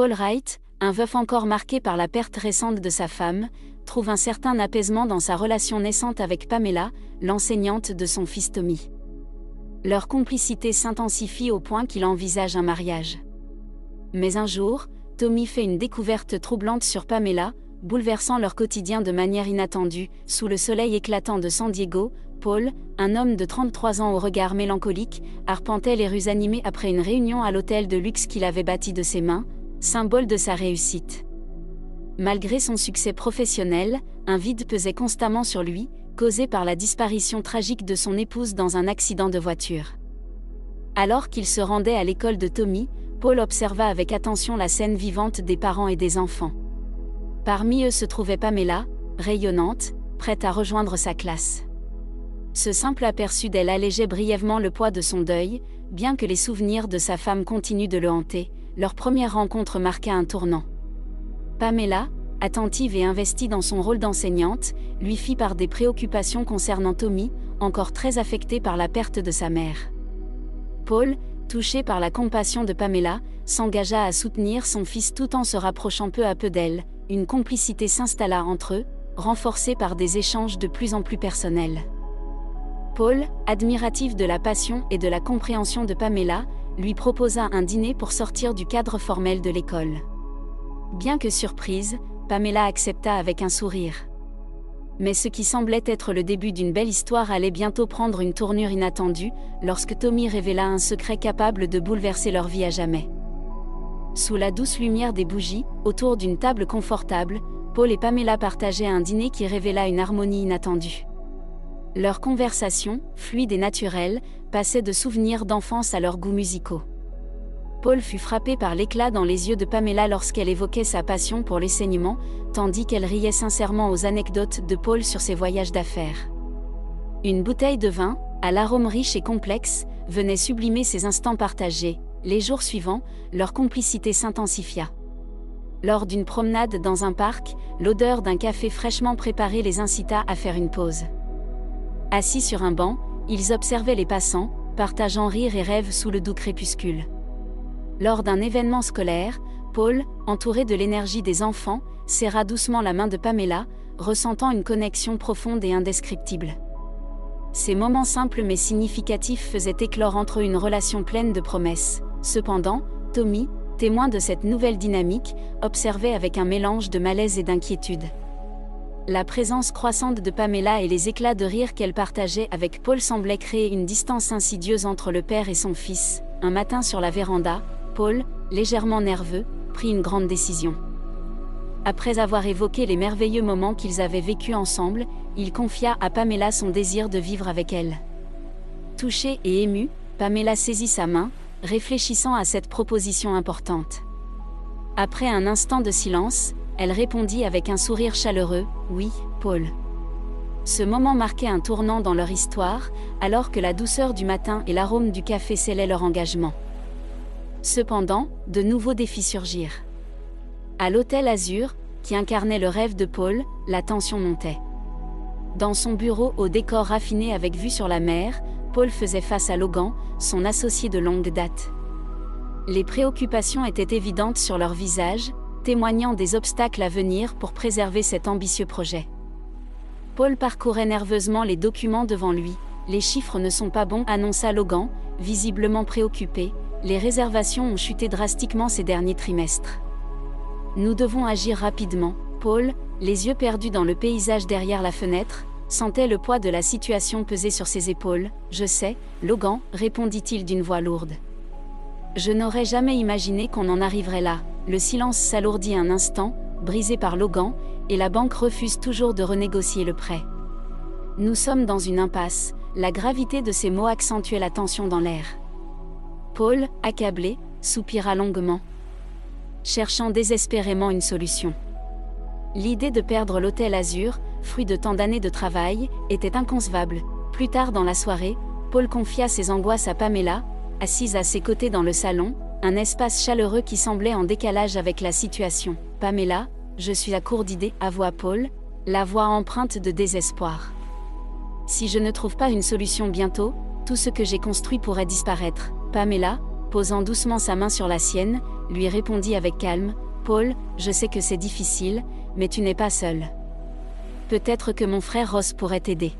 Paul Wright, un veuf encore marqué par la perte récente de sa femme, trouve un certain apaisement dans sa relation naissante avec Pamela, l'enseignante de son fils Tommy. Leur complicité s'intensifie au point qu'il envisage un mariage. Mais un jour, Tommy fait une découverte troublante sur Pamela, bouleversant leur quotidien de manière inattendue. Sous le soleil éclatant de San Diego, Paul, un homme de 33 ans au regard mélancolique, arpentait les rues animées après une réunion à l'hôtel de luxe qu'il avait bâti de ses mains, symbole de sa réussite. Malgré son succès professionnel, un vide pesait constamment sur lui, causé par la disparition tragique de son épouse dans un accident de voiture. Alors qu'il se rendait à l'école de Tommy, Paul observa avec attention la scène vivante des parents et des enfants. Parmi eux se trouvait Pamela, rayonnante, prête à rejoindre sa classe. Ce simple aperçu d'elle allégeait brièvement le poids de son deuil, bien que les souvenirs de sa femme continuent de le hanter. Leur première rencontre marqua un tournant. Pamela, attentive et investie dans son rôle d'enseignante, lui fit part des préoccupations concernant Tommy, encore très affecté par la perte de sa mère. Paul, touché par la compassion de Pamela, s'engagea à soutenir son fils tout en se rapprochant peu à peu d'elle. Une complicité s'installa entre eux, renforcée par des échanges de plus en plus personnels. Paul, admiratif de la passion et de la compréhension de Pamela, lui proposa un dîner pour sortir du cadre formel de l'école. Bien que surprise, Pamela accepta avec un sourire. Mais ce qui semblait être le début d'une belle histoire allait bientôt prendre une tournure inattendue, lorsque Tommy révéla un secret capable de bouleverser leur vie à jamais. Sous la douce lumière des bougies, autour d'une table confortable, Paul et Pamela partageaient un dîner qui révéla une harmonie inattendue. Leur conversation, fluide et naturelle, passait de souvenirs d'enfance à leurs goûts musicaux. Paul fut frappé par l'éclat dans les yeux de Pamela lorsqu'elle évoquait sa passion pour l'enseignement, tandis qu'elle riait sincèrement aux anecdotes de Paul sur ses voyages d'affaires. Une bouteille de vin, à l'arôme riche et complexe, venait sublimer ces instants partagés. Les jours suivants, leur complicité s'intensifia. Lors d'une promenade dans un parc, l'odeur d'un café fraîchement préparé les incita à faire une pause. Assis sur un banc, ils observaient les passants, partageant rires et rêves sous le doux crépuscule. Lors d'un événement scolaire, Paul, entouré de l'énergie des enfants, serra doucement la main de Pamela, ressentant une connexion profonde et indescriptible. Ces moments simples mais significatifs faisaient éclore entre eux une relation pleine de promesses. Cependant, Tommy, témoin de cette nouvelle dynamique, observait avec un mélange de malaise et d'inquiétude. La présence croissante de Pamela et les éclats de rire qu'elle partageait avec Paul semblaient créer une distance insidieuse entre le père et son fils. Un matin sur la véranda, Paul, légèrement nerveux, prit une grande décision. Après avoir évoqué les merveilleux moments qu'ils avaient vécus ensemble, il confia à Pamela son désir de vivre avec elle. Touchée et émue, Pamela saisit sa main, réfléchissant à cette proposition importante. Après un instant de silence, elle répondit avec un sourire chaleureux, « Oui, Paul. » Ce moment marquait un tournant dans leur histoire, alors que la douceur du matin et l'arôme du café scellaient leur engagement. Cependant, de nouveaux défis surgirent. À l'hôtel Azur, qui incarnait le rêve de Paul, la tension montait. Dans son bureau au décor raffiné avec vue sur la mer, Paul faisait face à Logan, son associé de longue date. Les préoccupations étaient évidentes sur leur visage, témoignant des obstacles à venir pour préserver cet ambitieux projet. Paul parcourait nerveusement les documents devant lui. « Les chiffres ne sont pas bons », annonça Logan, visiblement préoccupé. « Les réservations ont chuté drastiquement ces derniers trimestres. Nous devons agir rapidement. » Paul, les yeux perdus dans le paysage derrière la fenêtre, sentait le poids de la situation peser sur ses épaules. « Je sais, Logan, » répondit-il d'une voix lourde. « Je n'aurais jamais imaginé qu'on en arriverait là. » Le silence s'alourdit un instant, brisé par Logan, et la banque refuse toujours de renégocier le prêt. « Nous sommes dans une impasse. » La gravité de ces mots accentuait la tension dans l'air. Paul, accablé, soupira longuement, cherchant désespérément une solution. L'idée de perdre l'hôtel Azur, fruit de tant d'années de travail, était inconcevable. Plus tard dans la soirée, Paul confia ses angoisses à Pamela, assise à ses côtés dans le salon, un espace chaleureux qui semblait en décalage avec la situation. « Pamela, je suis à court d'idées », avoua Paul, la voix empreinte de désespoir. « Si je ne trouve pas une solution bientôt, tout ce que j'ai construit pourrait disparaître. » Pamela, posant doucement sa main sur la sienne, lui répondit avec calme, « Paul, je sais que c'est difficile, mais tu n'es pas seul. Peut-être que mon frère Ross pourrait t'aider.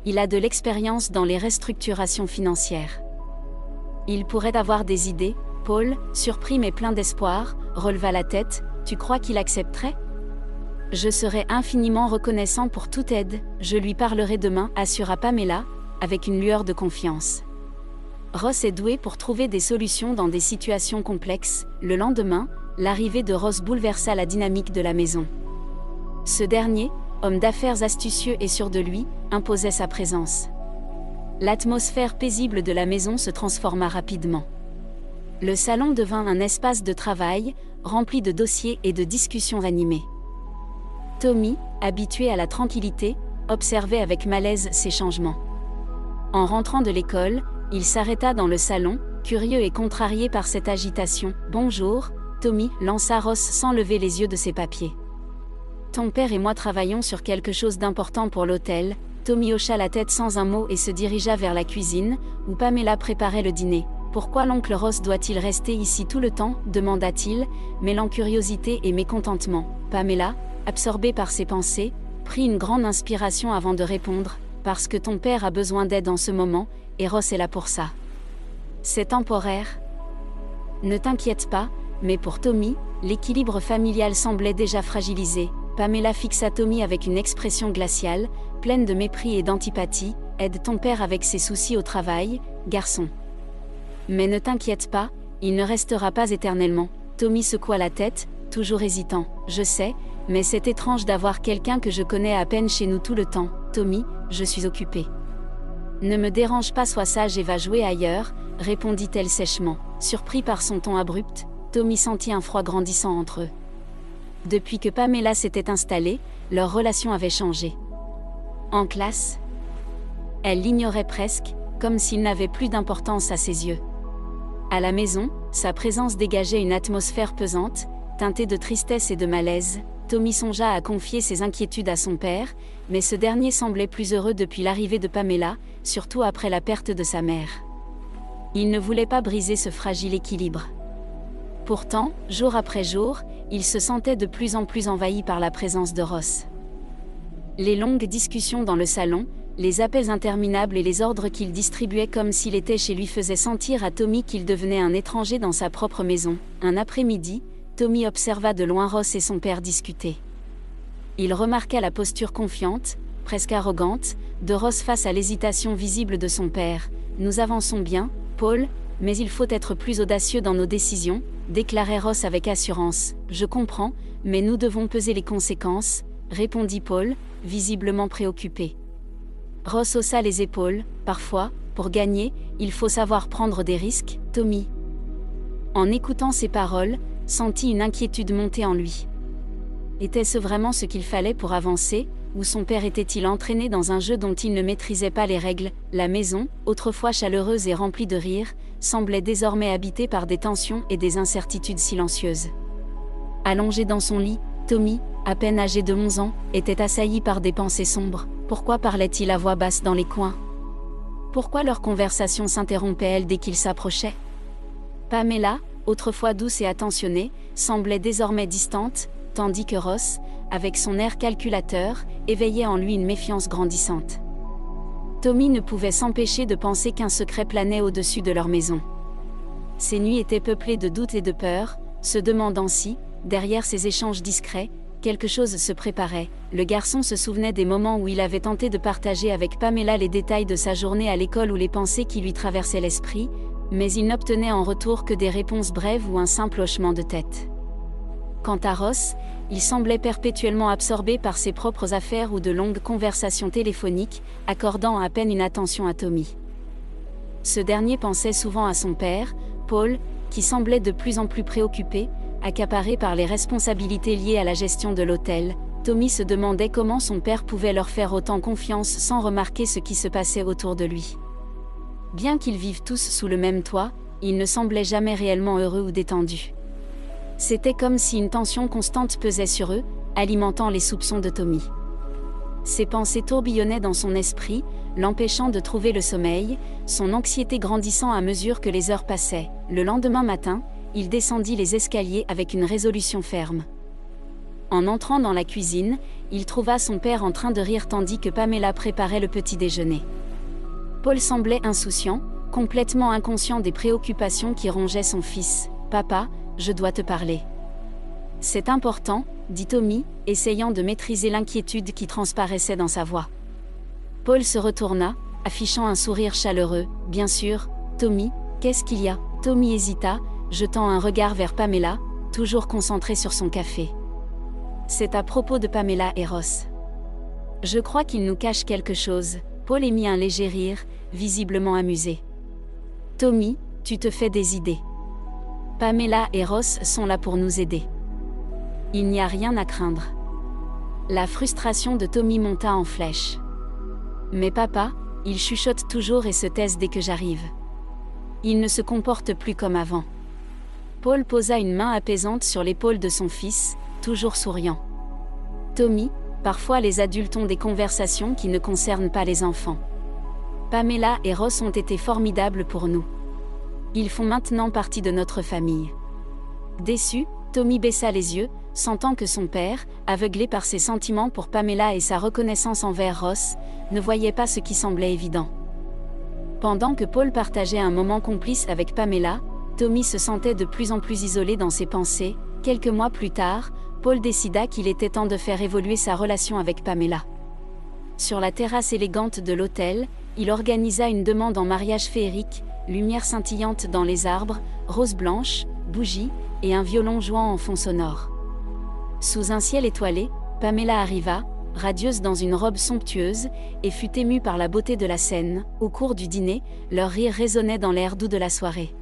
Il a de l'expérience dans les restructurations financières. Il pourrait avoir des idées. » Paul, surpris mais plein d'espoir, releva la tête, « Tu crois qu'il accepterait ? Je serais infiniment reconnaissant pour toute aide, je lui parlerai demain, assura Pamela, avec une lueur de confiance. Ross est doué pour trouver des solutions dans des situations complexes. Le lendemain, l'arrivée de Ross bouleversa la dynamique de la maison. Ce dernier, homme d'affaires astucieux et sûr de lui, imposait sa présence. L'atmosphère paisible de la maison se transforma rapidement. Le salon devint un espace de travail, rempli de dossiers et de discussions animées. Tommy, habitué à la tranquillité, observait avec malaise ces changements. En rentrant de l'école, il s'arrêta dans le salon, curieux et contrarié par cette agitation. « Bonjour, Tommy » lança Ross sans lever les yeux de ses papiers. « Ton père et moi travaillons sur quelque chose d'important pour l'hôtel. » Tommy hocha la tête sans un mot et se dirigea vers la cuisine, où Pamela préparait le dîner. « Pourquoi l'oncle Ross doit-il rester ici tout le temps » demanda-t-il, mêlant curiosité et mécontentement. Pamela, absorbée par ses pensées, prit une grande inspiration avant de répondre, « Parce que ton père a besoin d'aide en ce moment, et Ross est là pour ça. C'est temporaire. Ne t'inquiète pas, mais pour Tommy, l'équilibre familial semblait déjà fragilisé. » Pamela fixa Tommy avec une expression glaciale, pleine de mépris et d'antipathie. « Aide ton père avec ses soucis au travail, garçon. Mais ne t'inquiète pas, il ne restera pas éternellement. » Tommy secoua la tête, toujours hésitant. « Je sais, mais c'est étrange d'avoir quelqu'un que je connais à peine chez nous tout le temps. Tommy, je suis occupée. » « Ne me dérange pas, sois sage et va jouer ailleurs, » répondit-elle sèchement. Surpris par son ton abrupt, Tommy sentit un froid grandissant entre eux. Depuis que Pamela s'était installée, leur relation avait changé. En classe, elle l'ignorait presque, comme s'il n'avait plus d'importance à ses yeux. À la maison, sa présence dégageait une atmosphère pesante, teintée de tristesse et de malaise. Tommy songea à confier ses inquiétudes à son père, mais ce dernier semblait plus heureux depuis l'arrivée de Pamela, surtout après la perte de sa mère. Il ne voulait pas briser ce fragile équilibre. Pourtant, jour après jour, il se sentait de plus en plus envahi par la présence de Ross. Les longues discussions dans le salon, les appels interminables et les ordres qu'il distribuait comme s'il était chez lui faisaient sentir à Tommy qu'il devenait un étranger dans sa propre maison. Un après-midi, Tommy observa de loin Ross et son père discuter. Il remarqua la posture confiante, presque arrogante, de Ross face à l'hésitation visible de son père. « Nous avançons bien, Paul, mais il faut être plus audacieux dans nos décisions, » déclarait Ross avec assurance. « Je comprends, mais nous devons peser les conséquences, » répondit Paul, visiblement préoccupé. Ross haussa les épaules. « Parfois, pour gagner, il faut savoir prendre des risques, Tommy. » En écoutant ces paroles, sentit une inquiétude monter en lui. Était-ce vraiment ce qu'il fallait pour avancer, ou son père était-il entraîné dans un jeu dont il ne maîtrisait pas les règles? La maison, autrefois chaleureuse et remplie de rires, semblait désormais habitée par des tensions et des incertitudes silencieuses. Allongé dans son lit, Tommy, à peine âgé de 11 ans, était assailli par des pensées sombres. Pourquoi parlait-il à voix basse dans les coins? Pourquoi leur conversation s'interrompait-elle dès qu'ils s'approchaient? Pamela, autrefois douce et attentionnée, semblait désormais distante, tandis que Ross, avec son air calculateur, éveillait en lui une méfiance grandissante. Tommy ne pouvait s'empêcher de penser qu'un secret planait au-dessus de leur maison. Ces nuits étaient peuplées de doutes et de peurs, se demandant si, derrière ces échanges discrets, quelque chose se préparait. Le garçon se souvenait des moments où il avait tenté de partager avec Pamela les détails de sa journée à l'école ou les pensées qui lui traversaient l'esprit, mais il n'obtenait en retour que des réponses brèves ou un simple hochement de tête. Quant à Ross, il semblait perpétuellement absorbé par ses propres affaires ou de longues conversations téléphoniques, accordant à peine une attention à Tommy. Ce dernier pensait souvent à son père, Paul, qui semblait de plus en plus préoccupé, accaparé par les responsabilités liées à la gestion de l'hôtel. Tommy se demandait comment son père pouvait leur faire autant confiance sans remarquer ce qui se passait autour de lui. Bien qu'ils vivent tous sous le même toit, ils ne semblaient jamais réellement heureux ou détendus. C'était comme si une tension constante pesait sur eux, alimentant les soupçons de Tommy. Ses pensées tourbillonnaient dans son esprit, l'empêchant de trouver le sommeil, son anxiété grandissant à mesure que les heures passaient. Le lendemain matin, il descendit les escaliers avec une résolution ferme. En entrant dans la cuisine, il trouva son père en train de rire tandis que Pamela préparait le petit déjeuner. Paul semblait insouciant, complètement inconscient des préoccupations qui rongeaient son fils. « Papa, je dois te parler. » « C'est important, » dit Tommy, essayant de maîtriser l'inquiétude qui transparaissait dans sa voix. Paul se retourna, affichant un sourire chaleureux. « Bien sûr, Tommy, qu'est-ce qu'il y a ?» Tommy hésita, jetant un regard vers Pamela, toujours concentré sur son café. « C'est à propos de Pamela et Ross. Je crois qu'il nous cache quelque chose. » Paul émit un léger rire, visiblement amusé. « Tommy, tu te fais des idées. Pamela et Ross sont là pour nous aider. Il n'y a rien à craindre. » La frustration de Tommy monta en flèche. « Mais papa, ils chuchotent toujours et se taisent dès que j'arrive. Ils ne se comportent plus comme avant. » Paul posa une main apaisante sur l'épaule de son fils, toujours souriant. « Tommy, parfois les adultes ont des conversations qui ne concernent pas les enfants. Pamela et Ross ont été formidables pour nous. Ils font maintenant partie de notre famille. » Déçu, Tommy baissa les yeux, sentant que son père, aveuglé par ses sentiments pour Pamela et sa reconnaissance envers Ross, ne voyait pas ce qui semblait évident. Pendant que Paul partageait un moment complice avec Pamela, Tommy se sentait de plus en plus isolé dans ses pensées. Quelques mois plus tard, Paul décida qu'il était temps de faire évoluer sa relation avec Pamela. Sur la terrasse élégante de l'hôtel, il organisa une demande en mariage féerique, lumière scintillante dans les arbres, roses blanches, bougies, et un violon jouant en fond sonore. Sous un ciel étoilé, Pamela arriva, radieuse dans une robe somptueuse, et fut émue par la beauté de la scène. Au cours du dîner, leur rire résonnait dans l'air doux de la soirée.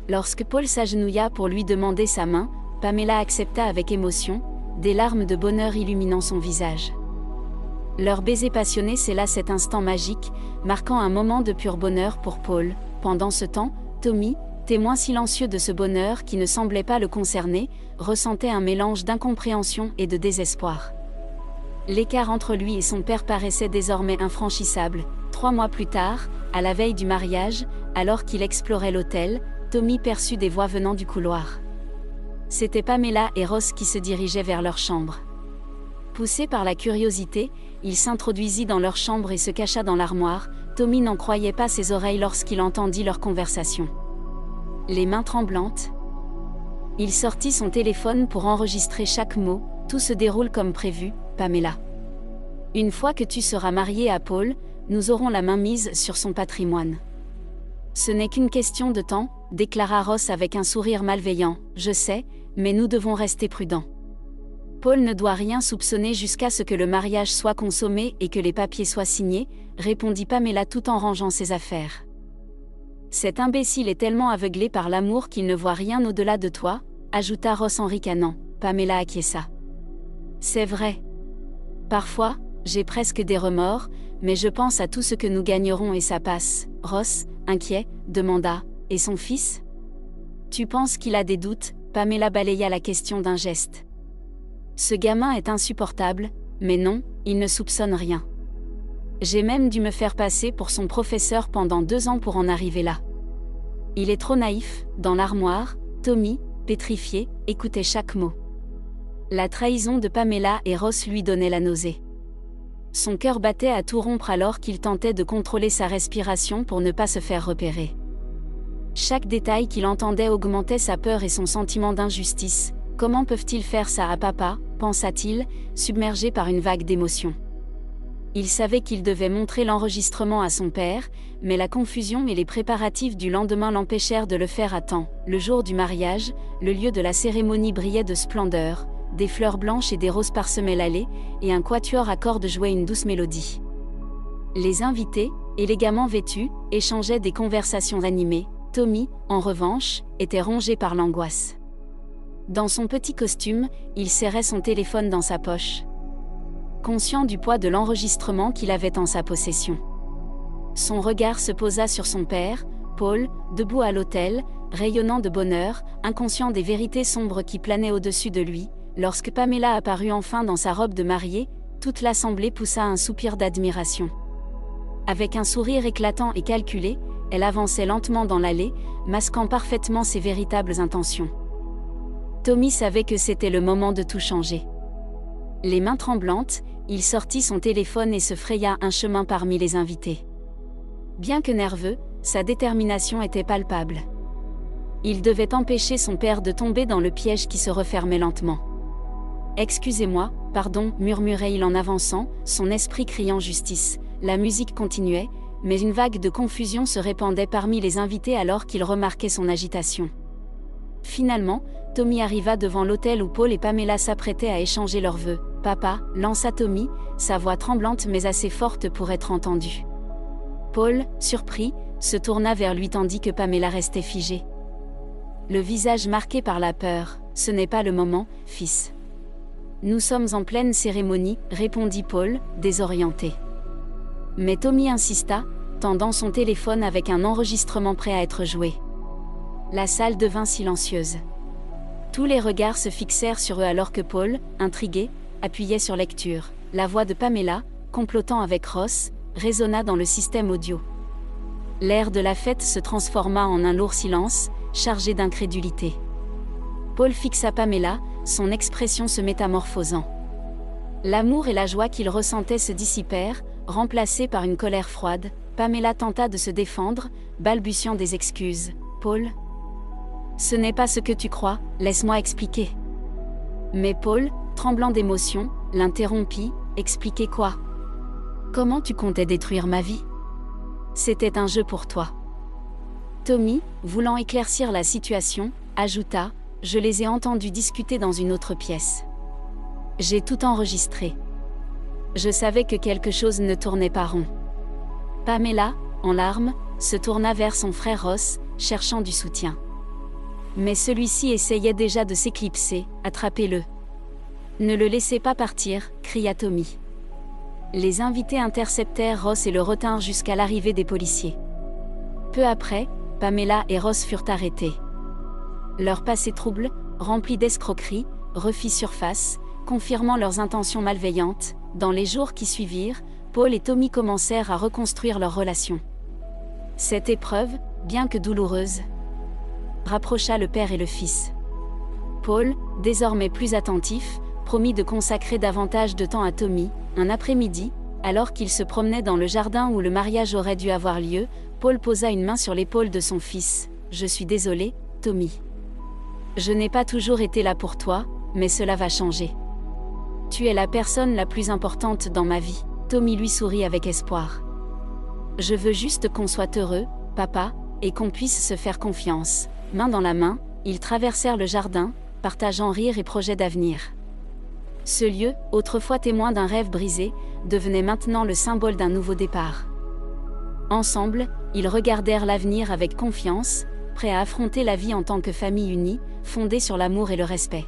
Lorsque Paul s'agenouilla pour lui demander sa main, Pamela accepta avec émotion, des larmes de bonheur illuminant son visage. Leur baiser passionné scella cet instant magique, marquant un moment de pur bonheur pour Paul. Pendant ce temps, Tommy, témoin silencieux de ce bonheur qui ne semblait pas le concerner, ressentait un mélange d'incompréhension et de désespoir. L'écart entre lui et son père paraissait désormais infranchissable. 3 mois plus tard, à la veille du mariage, alors qu'il explorait l'hôtel, Tommy perçut des voix venant du couloir. C'étaient Pamela et Ross qui se dirigeaient vers leur chambre. Poussé par la curiosité, il s'introduisit dans leur chambre et se cacha dans l'armoire. Tommy n'en croyait pas ses oreilles lorsqu'il entendit leur conversation. Les mains tremblantes, il sortit son téléphone pour enregistrer chaque mot. Tout se déroule comme prévu, Pamela. Une fois que tu seras mariée à Paul, nous aurons la main mise sur son patrimoine. Ce n'est qu'une question de temps, déclara Ross avec un sourire malveillant. Je sais, mais nous devons rester prudents. Paul ne doit rien soupçonner jusqu'à ce que le mariage soit consommé et que les papiers soient signés, répondit Pamela tout en rangeant ses affaires. Cet imbécile est tellement aveuglé par l'amour qu'il ne voit rien au-delà de toi, ajouta Ross en ricanant. Pamela acquiesça. C'est vrai. Parfois, j'ai presque des remords, mais je pense à tout ce que nous gagnerons et ça passe. Ross, inquiet, demanda. Et son fils ? Tu penses qu'il a des doutes ? Pamela balaya la question d'un geste. Ce gamin est insupportable, mais non, il ne soupçonne rien. J'ai même dû me faire passer pour son professeur pendant 2 ans pour en arriver là. Il est trop naïf. Dans l'armoire, Tommy, pétrifié, écoutait chaque mot. La trahison de Pamela et Ross lui donnait la nausée. Son cœur battait à tout rompre alors qu'il tentait de contrôler sa respiration pour ne pas se faire repérer. Chaque détail qu'il entendait augmentait sa peur et son sentiment d'injustice. Comment peuvent-ils faire ça à papa, pensa-t-il, submergé par une vague d'émotions. Il savait qu'il devait montrer l'enregistrement à son père, mais la confusion et les préparatifs du lendemain l'empêchèrent de le faire à temps. Le jour du mariage, le lieu de la cérémonie brillait de splendeur, des fleurs blanches et des roses parsemaient l'allée, et un quatuor à cordes jouait une douce mélodie. Les invités, élégamment vêtus, échangeaient des conversations animées. Tommy, en revanche, était rongé par l'angoisse. Dans son petit costume, il serrait son téléphone dans sa poche, conscient du poids de l'enregistrement qu'il avait en sa possession. Son regard se posa sur son père, Paul, debout à l'autel, rayonnant de bonheur, inconscient des vérités sombres qui planaient au-dessus de lui. Lorsque Pamela apparut enfin dans sa robe de mariée, toute l'assemblée poussa un soupir d'admiration. Avec un sourire éclatant et calculé, elle avançait lentement dans l'allée, masquant parfaitement ses véritables intentions. Tommy savait que c'était le moment de tout changer. Les mains tremblantes, il sortit son téléphone et se fraya un chemin parmi les invités. Bien que nerveux, sa détermination était palpable. Il devait empêcher son père de tomber dans le piège qui se refermait lentement. « Excusez-moi, pardon » murmurait-il en avançant, son esprit criant justice. La musique continuait, mais une vague de confusion se répandait parmi les invités alors qu'il remarquait son agitation. Finalement, Tommy arriva devant l'hôtel où Paul et Pamela s'apprêtaient à échanger leurs vœux. « Papa » lança Tommy, sa voix tremblante mais assez forte pour être entendue. Paul, surpris, se tourna vers lui tandis que Pamela restait figée. Le visage marqué par la peur. « Ce n'est pas le moment, fils. »« Nous sommes en pleine cérémonie » répondit Paul, désorienté. Mais Tommy insista, tendant son téléphone avec un enregistrement prêt à être joué. La salle devint silencieuse. Tous les regards se fixèrent sur eux alors que Paul, intrigué, appuyait sur lecture. La voix de Pamela, complotant avec Ross, résonna dans le système audio. L'air de la fête se transforma en un lourd silence, chargé d'incrédulité. Paul fixa Pamela, son expression se métamorphosant. L'amour et la joie qu'il ressentait se dissipèrent, remplacés par une colère froide. Pamela tenta de se défendre, balbutiant des excuses. « Paul ? Ce n'est pas ce que tu crois, laisse-moi expliquer. » Mais Paul, tremblant d'émotion, l'interrompit. « Expliquer quoi ? Comment tu comptais détruire ma vie ? C'était un jeu pour toi. » Tommy, voulant éclaircir la situation, ajouta « Je les ai entendus discuter dans une autre pièce. J'ai tout enregistré. Je savais que quelque chose ne tournait pas rond. » Pamela, en larmes, se tourna vers son frère Ross, cherchant du soutien. Mais celui-ci essayait déjà de s'éclipser. « Attrapez-le. »« Ne le laissez pas partir » cria Tommy. Les invités interceptèrent Ross et le retinrent jusqu'à l'arrivée des policiers. Peu après, Pamela et Ross furent arrêtés. Leur passé trouble, rempli d'escroqueries, refit surface, confirmant leurs intentions malveillantes. Dans les jours qui suivirent, Paul et Tommy commencèrent à reconstruire leur relation. Cette épreuve, bien que douloureuse, rapprocha le père et le fils. Paul, désormais plus attentif, promit de consacrer davantage de temps à Tommy. Un après-midi, alors qu'il se promenait dans le jardin où le mariage aurait dû avoir lieu, Paul posa une main sur l'épaule de son fils. « Je suis désolé, Tommy. Je n'ai pas toujours été là pour toi, mais cela va changer. Tu es la personne la plus importante dans ma vie. » Tommy lui sourit avec espoir. « Je veux juste qu'on soit heureux, papa, et qu'on puisse se faire confiance. » Main dans la main, ils traversèrent le jardin, partageant rires et projets d'avenir. Ce lieu, autrefois témoin d'un rêve brisé, devenait maintenant le symbole d'un nouveau départ. Ensemble, ils regardèrent l'avenir avec confiance, prêts à affronter la vie en tant que famille unie, fondée sur l'amour et le respect.